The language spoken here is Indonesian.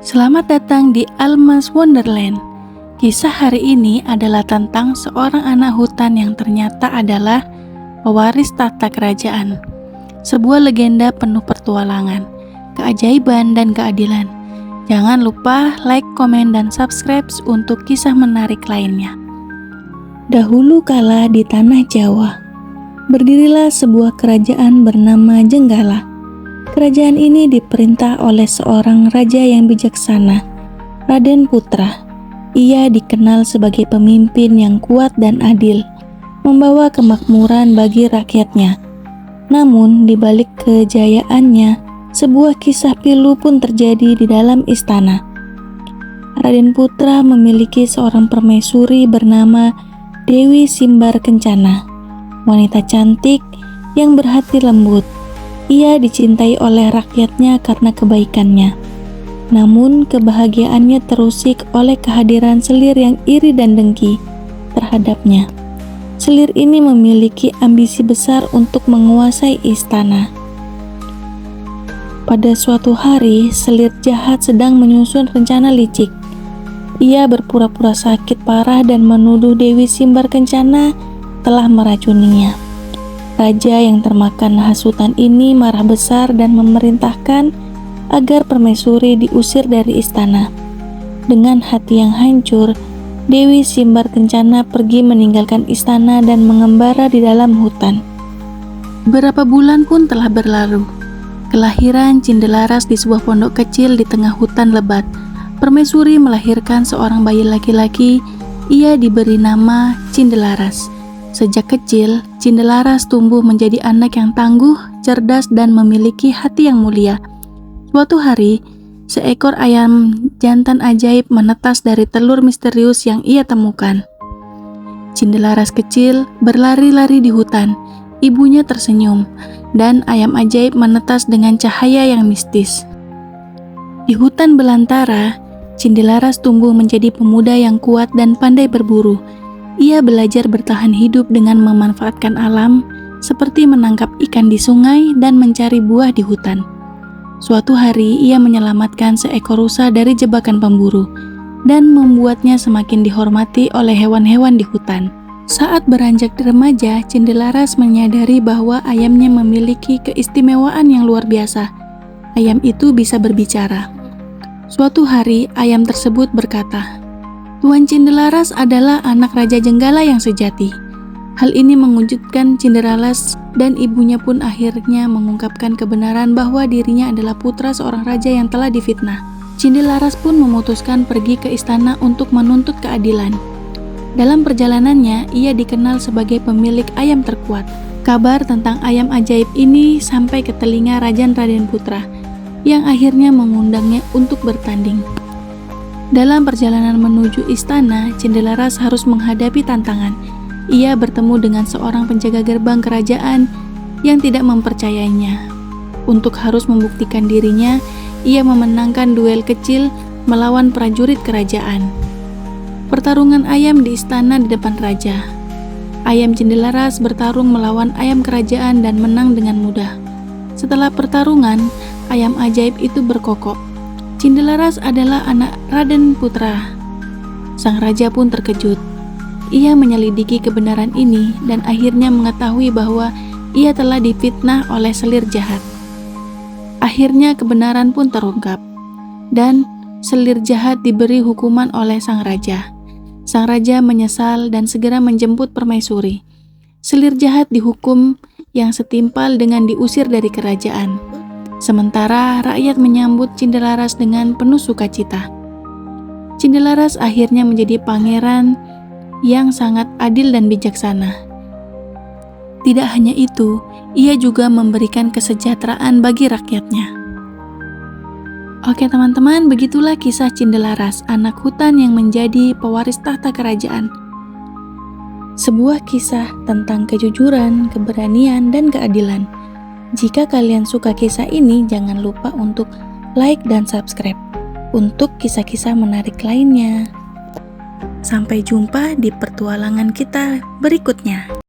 Selamat datang di Alma's Wonderland. Kisah hari ini adalah tentang seorang anak hutan yang ternyata adalah pewaris tahta kerajaan. Sebuah legenda penuh petualangan, keajaiban, dan keadilan. Jangan lupa like, komen, dan subscribe untuk kisah menarik lainnya. Dahulu kala di tanah Jawa, berdirilah sebuah kerajaan bernama Jenggala. Kerajaan ini diperintah oleh seorang raja yang bijaksana, Raden Putra. Ia dikenal sebagai pemimpin yang kuat dan adil, membawa kemakmuran bagi rakyatnya. Namun, di balik kejayaannya, sebuah kisah pilu pun terjadi di dalam istana. Raden Putra memiliki seorang permaisuri bernama Dewi Simbar Kencana, wanita cantik yang berhati lembut. Ia dicintai oleh rakyatnya karena kebaikannya. Namun kebahagiaannya terusik oleh kehadiran selir yang iri dan dengki terhadapnya. Selir ini memiliki ambisi besar untuk menguasai istana. Pada suatu hari, selir jahat sedang menyusun rencana licik. Ia berpura-pura sakit parah dan menuduh Dewi Simbar Kencana telah meracuninya. Raja yang termakan hasutan ini marah besar dan memerintahkan agar permaisuri diusir dari istana. Dengan hati yang hancur, Dewi Simbar Kencana pergi meninggalkan istana dan mengembara di dalam hutan. Beberapa bulan pun telah berlalu. Kelahiran Cindelaras di sebuah pondok kecil di tengah hutan lebat. Permaisuri melahirkan seorang bayi laki-laki. Ia diberi nama Cindelaras. Sejak kecil, Cindelaras tumbuh menjadi anak yang tangguh, cerdas, dan memiliki hati yang mulia. Suatu hari, seekor ayam jantan ajaib menetas dari telur misterius yang ia temukan. Cindelaras kecil berlari-lari di hutan. Ibunya tersenyum, dan ayam ajaib menetas dengan cahaya yang mistis. Di hutan belantara, Cindelaras tumbuh menjadi pemuda yang kuat dan pandai berburu. Ia belajar bertahan hidup dengan memanfaatkan alam, seperti menangkap ikan di sungai dan mencari buah di hutan. Suatu hari, ia menyelamatkan seekor rusa dari jebakan pemburu dan membuatnya semakin dihormati oleh hewan-hewan di hutan. Saat beranjak remaja, Cindelaras menyadari bahwa ayamnya memiliki keistimewaan yang luar biasa. Ayam itu bisa berbicara. Suatu hari, ayam tersebut berkata, "Tuan Cindelaras adalah anak Raja Jenggala yang sejati." Hal ini mengejutkan Cindelaras dan ibunya pun akhirnya mengungkapkan kebenaran bahwa dirinya adalah putra seorang raja yang telah difitnah. Cindelaras pun memutuskan pergi ke istana untuk menuntut keadilan. Dalam perjalanannya, ia dikenal sebagai pemilik ayam terkuat. Kabar tentang ayam ajaib ini sampai ke telinga Raja Raden Putra, yang akhirnya mengundangnya untuk bertanding. Dalam perjalanan menuju istana, Cindelaras harus menghadapi tantangan. Ia bertemu dengan seorang penjaga gerbang kerajaan yang tidak mempercayainya. Untuk harus membuktikan dirinya, ia memenangkan duel kecil melawan prajurit kerajaan. Pertarungan ayam di istana di depan raja. Ayam Cindelaras bertarung melawan ayam kerajaan dan menang dengan mudah. Setelah pertarungan, ayam ajaib itu berkokok, "Cindelaras adalah anak Raden Putra." Sang raja pun terkejut. Ia menyelidiki kebenaran ini dan akhirnya mengetahui bahwa ia telah difitnah oleh selir jahat. Akhirnya kebenaran pun terungkap, dan selir jahat diberi hukuman oleh sang raja. Sang raja menyesal dan segera menjemput permaisuri. Selir jahat dihukum yang setimpal dengan diusir dari kerajaan. Sementara rakyat menyambut Cindelaras dengan penuh sukacita. Cindelaras akhirnya menjadi pangeran yang sangat adil dan bijaksana. Tidak hanya itu, ia juga memberikan kesejahteraan bagi rakyatnya. Oke teman-teman, begitulah kisah Cindelaras, anak hutan yang menjadi pewaris tahta kerajaan. Sebuah kisah tentang kejujuran, keberanian, dan keadilan. Jika kalian suka kisah ini, jangan lupa untuk like dan subscribe untuk kisah-kisah menarik lainnya. Sampai jumpa di petualangan kita berikutnya.